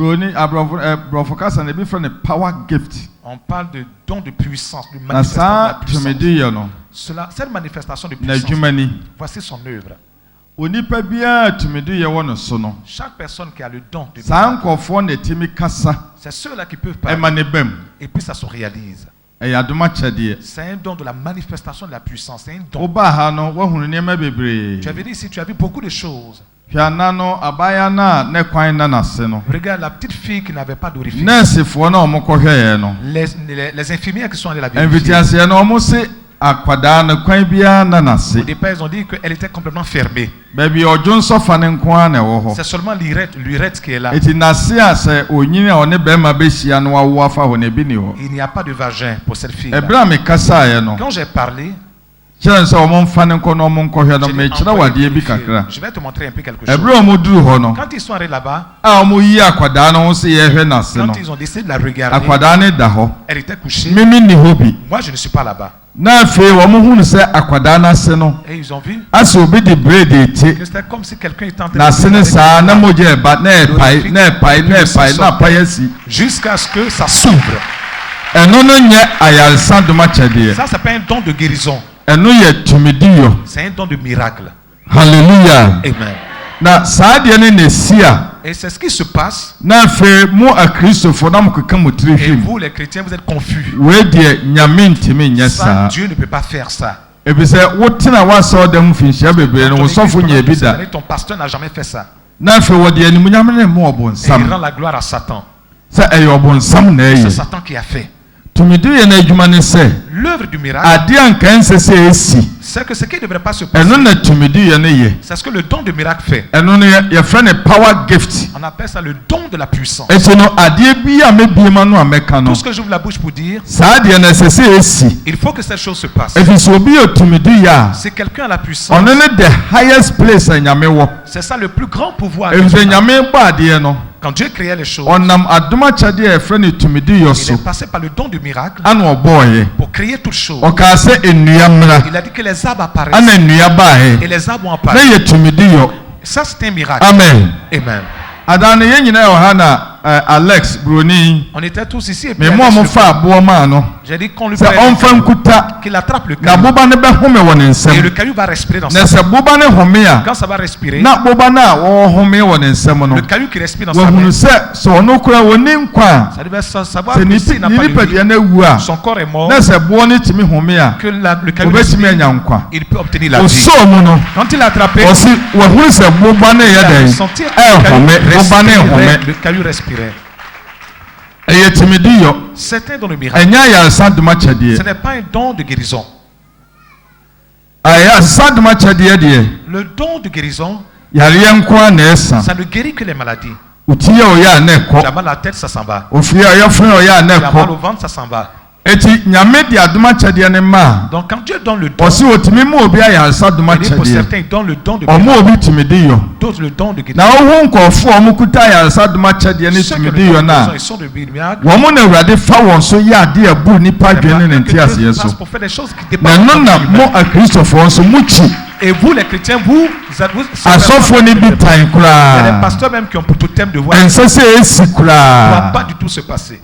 On parle de don de puissance, de manifestation de la puissance. Cette manifestation de puissance, voici son œuvre. Chaque personne qui a le don de puissance, c'est ceux-là qui peuvent parler. Et puis ça se réalise. C'est un don de la manifestation de la puissance. C'est un don. Tu as vu ici, tu as vu beaucoup de choses. Regarde la petite fille qui n'avait pas d'orifice. Les infirmières qui sont allées la vérifier. Au départ, ils ont dit qu'elle était complètement fermée. C'est seulement l'urètre qui est là. Il n'y a pas de vagin pour cette fille. Quand j'ai parlé, je vais te montrer un peu quelque chose. Quand ils sont allés là-bas, quand ils ont décidé de la regarder, elle était couchée. Moi, je ne suis pas là-bas. Et ils ont vu que c'était comme si quelqu'un était en train de jusqu'à ce que ça s'ouvre. Ça, c'est pas un don de guérison. C'est un don de miracle. Hallelujah. Amen. Et c'est ce qui se passe. Et vous, les chrétiens, vous êtes confus. Ça, Dieu ne peut pas faire ça. Ton pasteur n'a jamais fait ça. na fe wo de animunyam ne mo obonsam. Il rend la gloire à Satan. C'est Satan qui a fait. L'œuvre du miracle, c'est que ce qui ne devrait pas se passer, c'est ce que le don de miracle fait. On appelle ça le don de la puissance. Tout ce que j'ouvre la bouche pour dire, il faut que cette chose se passe. Si quelqu'un a la puissance, c'est ça le plus grand pouvoir. Quand Dieu créait les choses, il est passé par le don du miracle pour créer toutes choses. Il a dit que les arbres apparaissent et les arbres ont apparu. Ça, c'est un miracle. Amen. Amen. Alex Bruni. On était tous ici. Mais moi, mon frère, j'ai dit qu'on lui prenne qu'il attrape le caillou. Et le caillou va respirer dans sa main. Quand ça va respirer, le caillou qui respire dans sa main, ça devait savoir que s'il n'a pas de vie, son corps est mort, que le caillou respire, il peut obtenir la vie. Quand il a attrapé, il a senti le caillou respirer. C'est un don de miracle. Ce n'est pas un don de guérison. Le don de guérison, ça ne guérit que les maladies. Tu as mal à la tête, ça s'en va. Tu as mal au ventre, ça s'en va. Donc quand Dieu donne le don, pour certains il donne le don de guérison, d'autres le don de guérison. Ceux qui ils sont de miracle, pour faire des choses qui dépassent. Et vous les chrétiens, vous êtes les pasteurs même qui ont pour tout thème de voir. Ça ne va pas du tout se passer.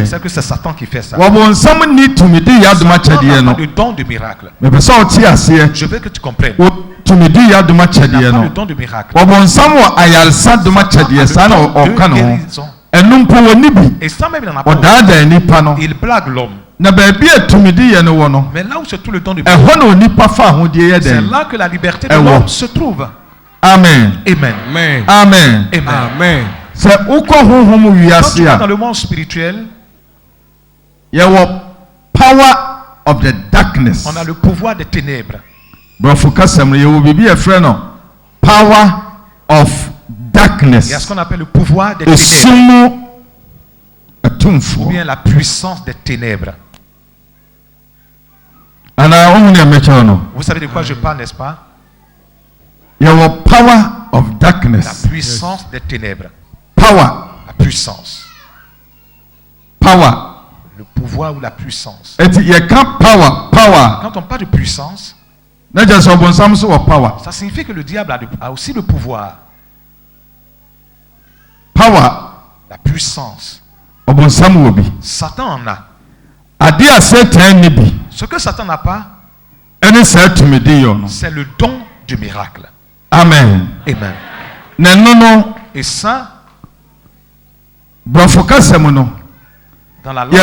C'est que c'est Satan qui fait ça. Satan n'a pas le don de miracle. Je veux que tu comprennes. Il n'a pas le don de miracle. Et ça même il n'en a pas. Il blague l'homme. Mais là où se trouve le don de miracle, c'est là que la liberté de l'homme se trouve. Amen. Amen. Amen. Amen. Quand tu vas dans le monde spirituel, on a le pouvoir des ténèbres. Power of darkness. Il y a ce qu'on appelle le pouvoir des ténèbres. Ou bien la puissance des ténèbres. Vous savez de quoi je parle, n'est-ce pas? Power of darkness. La puissance des ténèbres. Power. La puissance. Power. Le pouvoir ou la puissance. Quand on parle de puissance, ça signifie que le diable a aussi le pouvoir. Power. La puissance. Satan en a. Ce que Satan n'a pas, c'est le don du miracle. Amen. Amen. Et ça, dans la langue,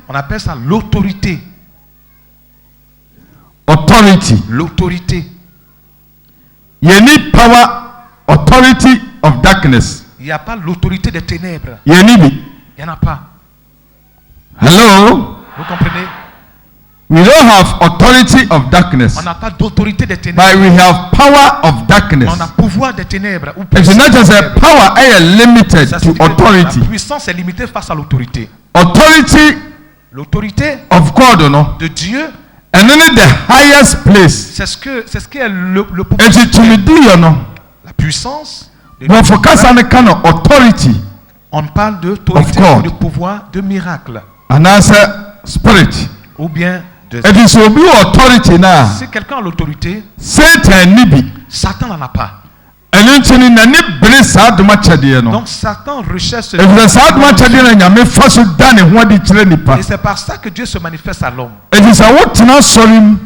on appelle ça l'autorité. L'autorité. Authority of darkness. Il n'y a pas l'autorité des ténèbres. Il n'y en a pas. Hello? Vous comprenez? We don't have authority of darkness. On n'a pas d'autorité des ténèbres. But we have power of darkness. On a pouvoir des ténèbres. It's not just a power limited to authority. La puissance est limitée face à l'autorité. L'autorité of God, de Dieu. And then the highest place. C'est ce qui est le pouvoir. La puissance. On parle d'autorité, de pouvoir, de miracle. Spirit. Ou bien de. Si quelqu'un a l'autorité, Satan n'en a pas. Donc Satan recherche ce et c'est par ça que Dieu se manifeste à l'homme.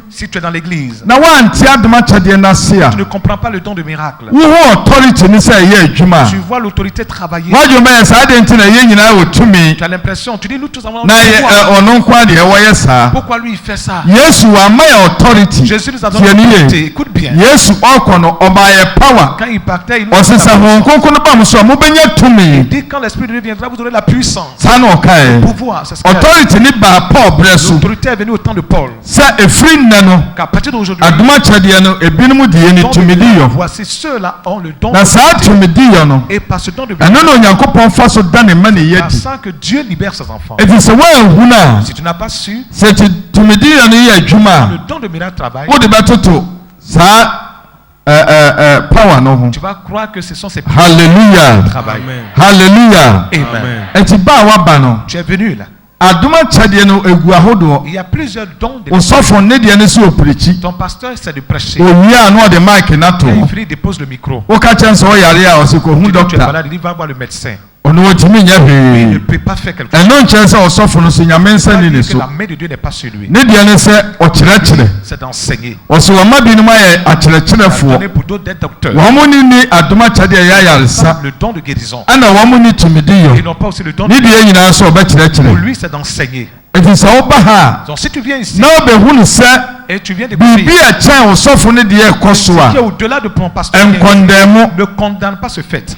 Si tu es dans l'église, tu ne comprends pas le don de miracle. Tu vois l'autorité travailler. Tu as l'impression, tu dis nous tous avons pourquoi lui il fait ça? Jésus nous a donné l'autorité. Écoute bien. Quand il partait, il nous dit quand l'Esprit de Dieu viendra, vous aurez la puissance. Le pouvoir, c'est ce qu'il a dit. L'autorité est venue au temps de Paul. Qu'à partir d'aujourd'hui, voici ceux-là ont le don de et par ce don de sans que Dieu libère ses enfants. Si tu n'as pas su, le don de miracle travail, tu vas croire que ce sont ces Hallelujah. travail. Hallelujah. Amen. Tu es venu là. Il y a plusieurs dons de ton pasteur c'est de prêcher. Il dépose le micro. Tu es malade, il va voir le médecin. Il ne peut pas faire quelque chose. Que la main de Dieu n'est pas sur lui. C'est d'enseigner. Donner pour d'autres d'être docteurs. Le don de guérison. Ils n'ont pas aussi le don de guérison. Pour lui, c'est d'enseigner. Donc si tu viens ici et tu viens de prier, ce qui est au-delà de ton pasteur ne condamne pas ce fait.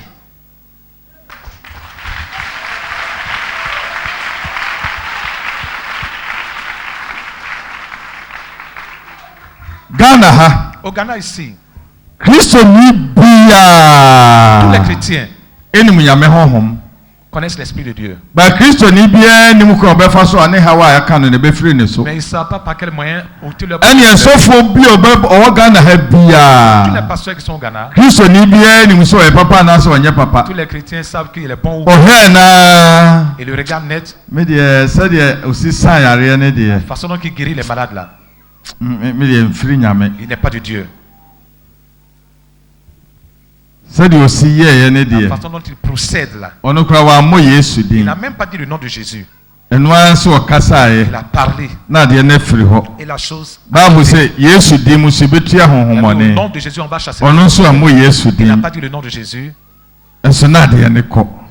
Au Ghana ici, tous les chrétiens connaissent l'Esprit de Dieu. Mais ils ne savent pas par quel moyen ôter leur tous les pasteurs qui sont au Ghana, tous les chrétiens savent qu'il est bon ou pas. Et le regard net, la façon dont il guérit les malades là, il n'est pas de Dieu. La façon dont il procède là, il n'a même pas dit le nom de Jésus. Il a parlé. Et la chose. Le nom de Jésus, on va chasser. Il n'a pas dit le nom de Jésus. Mais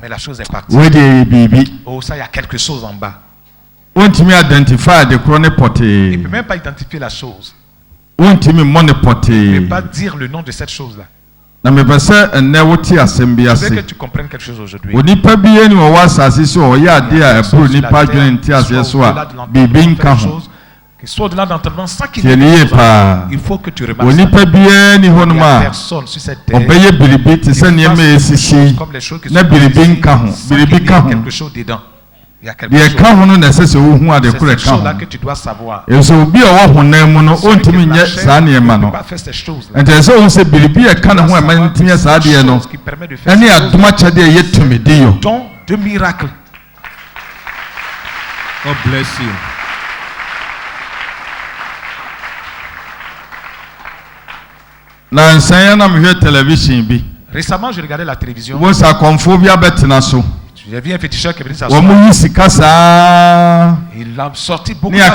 la chose est partie. Oh, ça, il y a quelque chose en bas. Il ne peut même pas identifier la chose. Il ne peut pas dire le nom de cette chose-là. Je veux que tu comprennes quelque chose aujourd'hui. Qui soit au-delà d'entendement sans qu'il il faut que tu remarques ça. Il y a personne sur cette terre qui fasse comme les choses qui sont sans qu'il y ait quelque chose dedans. Il y a quelque chose. C'est cette chose-là que tu dois savoir. Celui qui lâche, ne peut pas faire ces choses-là. C'est chose qui permet de faire ces choses. Don de miracle. God bless you. Récemment, je regardais la télévision. J'ai vu un féticheur qui est venu s'asseoir. Il a sorti beaucoup d'argent.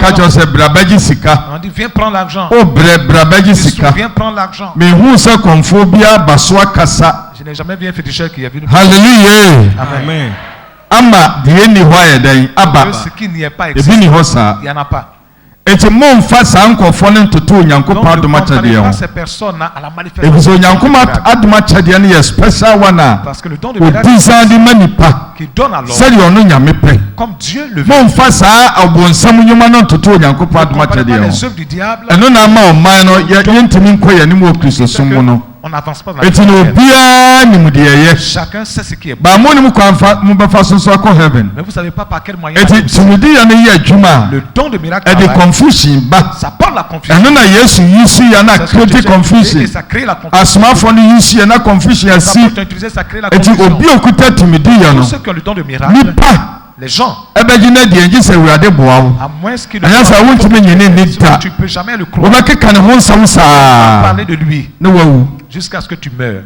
On dit viens prendre l'argent. Viens prendre l'argent. Je n'ai jamais vu un féticheur qui est venu. Hallelujah. Amen. Ce qui n'y est pas existe. Il n'y en a pas. Donc, ces personnes à la manifestation. Parce que le don de miracle qui donne à l'homme comme Dieu le veut. Les œuvres du diable. On n'avance pas dans la chacun sait ce qui est bon. Mais vous ne savez pas par quel moyen. Le don de miracle ça porte la confusion. Et ça crée la confusion. Ça crée la confusion. Tous ceux qui ont le don de miracle, les gens, à moins qu'ils ne tu peux jamais le croire. Parler de lui jusqu'à ce que tu meurs.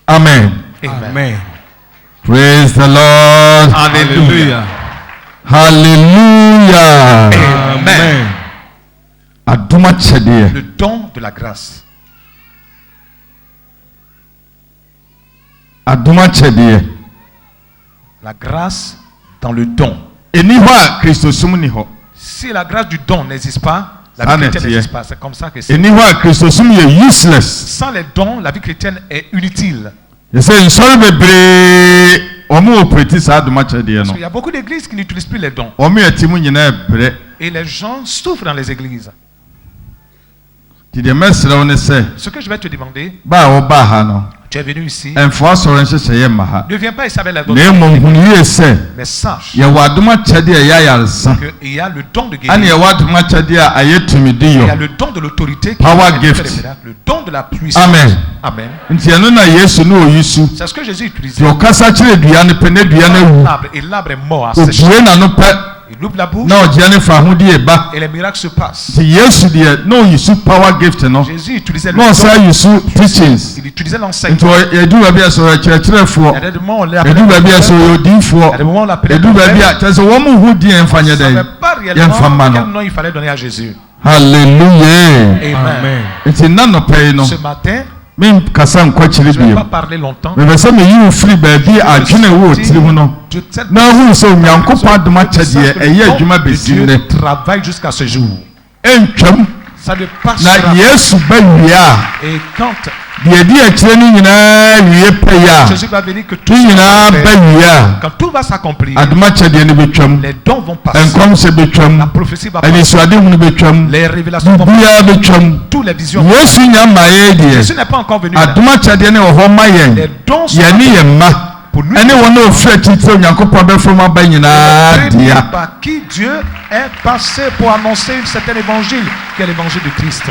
Amen. Amen. Praise the Lord. Hallelujah. Hallelujah. Amen. Le don de la grâce. La grâce dans le don. Si la grâce du don n'existe pas, la vie chrétienne n'existe pas. C'est comme ça que c'est. Sans les dons, la vie chrétienne est inutile. Parce qu'il y a beaucoup d'églises qui n'utilisent plus les dons. Et les gens souffrent dans les églises. Ce que je vais te demander, tu es venu ici, ne viens pas ici avec la doctrine, mais sache qu'il y a le don de guérison, il y a le don de l'autorité, le don de la puissance. Amen. Amen. C'est ce que Jésus utilisait. Et l'arbre est mort à sécher. Il ouvre la bouche et les miracles se passent. Jésus utilisait le don. Il utilisait l'enseignement. Il y a des moments où on l'appelait prophète. Il y a des moments où on l'appelait prophète. On ne savait pas réellement quel nom il fallait donner à Jésus. Alléluia. Amen. Ce matin, je ne vais pas parler longtemps. Dieu travaille jusqu'à ce jour. Ça ne passera. Et quand Jésus va venir, que tout quand tout va s'accomplir, les dons vont passer, la prophétie va passer, les révélations vont passer, toutes les visions vont passer. Jésus n'est pas encore venu là. Les dons sont pour nous, par qui Dieu est passé pour annoncer un certain évangile, qui est l'évangile de Christ.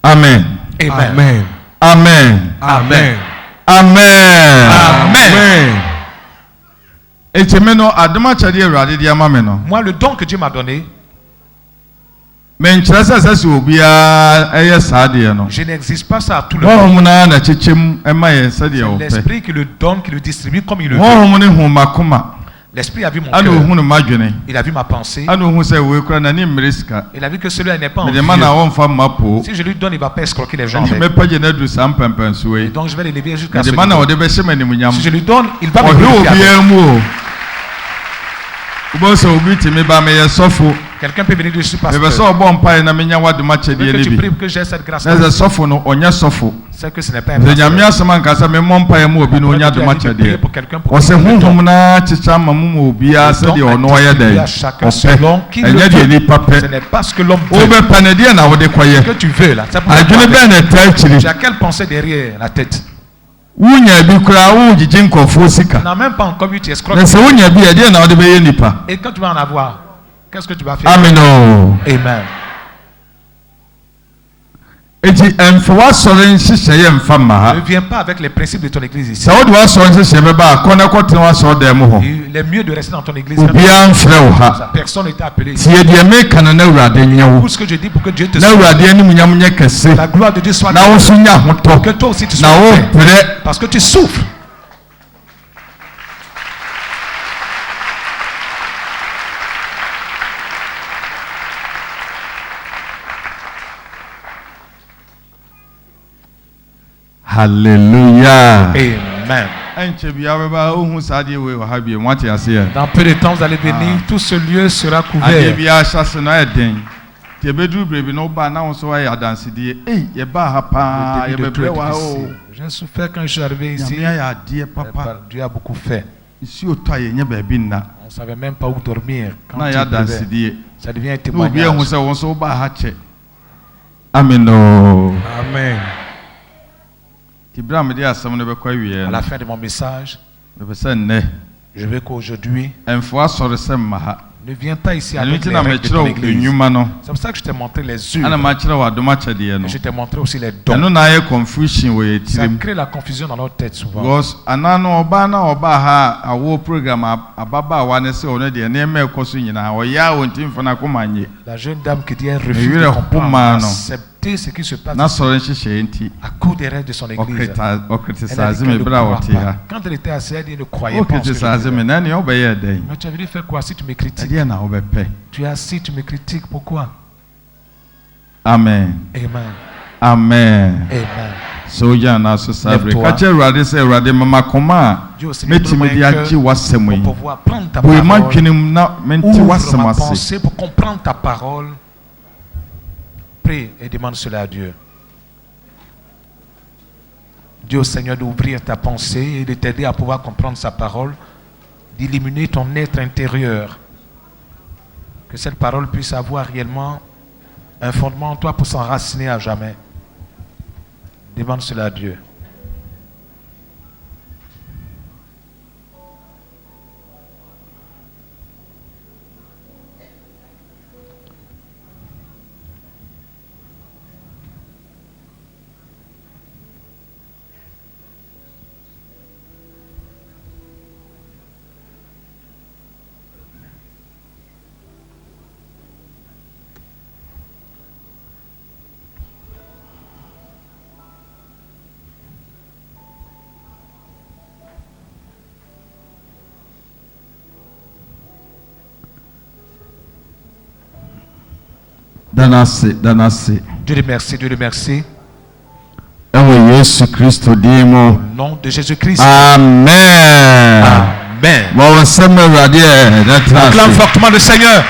Amen. Amen. Amen. Amen. Amen. Amen. Moi, le don que Dieu m'a donné, je n'existe pas ça à tout le monde. C'est l'esprit qui le donne, qui le distribue comme il le veut. L'esprit a vu mon cœur. Il a vu ma pensée. Il a vu que celui-là n'est pas en vie. Si je lui donne, il ne va pas escroquer les gens. Et donc je vais l'élever jusqu'à ce niveau. Si je lui donne, il va me glorifier. Quelqu'un peut venir dessus parce que tu pries que j'ai cette grâce. C'est que ce n'est pas un ce n'est pas ce que l'homme veut. Ce que tu veux là. Tu as quelle pensée derrière la tête? Tu n'as même pas encore vu, tu escroques. Et quand tu vas en avoir, qu'est-ce que tu vas faire? Amen. Amen. Ne viens pas avec les principes de ton église ici. Il est mieux de rester dans ton église. Personne n'est appelé ici. Écoute ce que je dis pour que Dieu te sauve. La gloire de Dieu soit là. Que toi aussi tu sois prêt. Parce que tu souffres. Alléluia. Amen. Dans peu de temps, vous allez venir, tout ce lieu sera couvert. J'ai souffert quand je suis arrivé ici. Dieu a beaucoup fait. On ne savait même pas où dormir. Quand ça devient un témoignage. Amen. Amen. À la fin de mon message, je veux qu'aujourd'hui, ne viens pas ici avec les règles de ton église. C'est pour ça que je t'ai montré les œuvres. Je t'ai montré aussi les dons. Ça crée la confusion dans notre tête souvent. La jeune dame qui dit elle refuse de comprendre. accepter ce qui se passe à cause des règles de son église. Quand elle était assise, elle ne croyait pas en ce que je disais. Mais tu as voulu faire quoi si tu me critiques? Tu es assis, tu me critiques, pourquoi? Amen. Amen. Amen. Amen. Soja na so sabre kache Awurade se Awurade mama koma metimi di agye wasem yi boy ma dwenem na menti wasem ase pour comprendre ta parole. Prie et demande cela à Dieu. Dieu Seigneur d'ouvrir ta pensée et de t'aider à pouvoir comprendre sa parole, d'illuminer ton être intérieur, que cette parole puisse avoir réellement un fondement en toi pour s'enraciner à jamais. Demande cela à Dieu. Dieu le merci, Dieu le merci. Au nom de Jésus-Christ. Amen. Amen. Acclame fortement le Seigneur.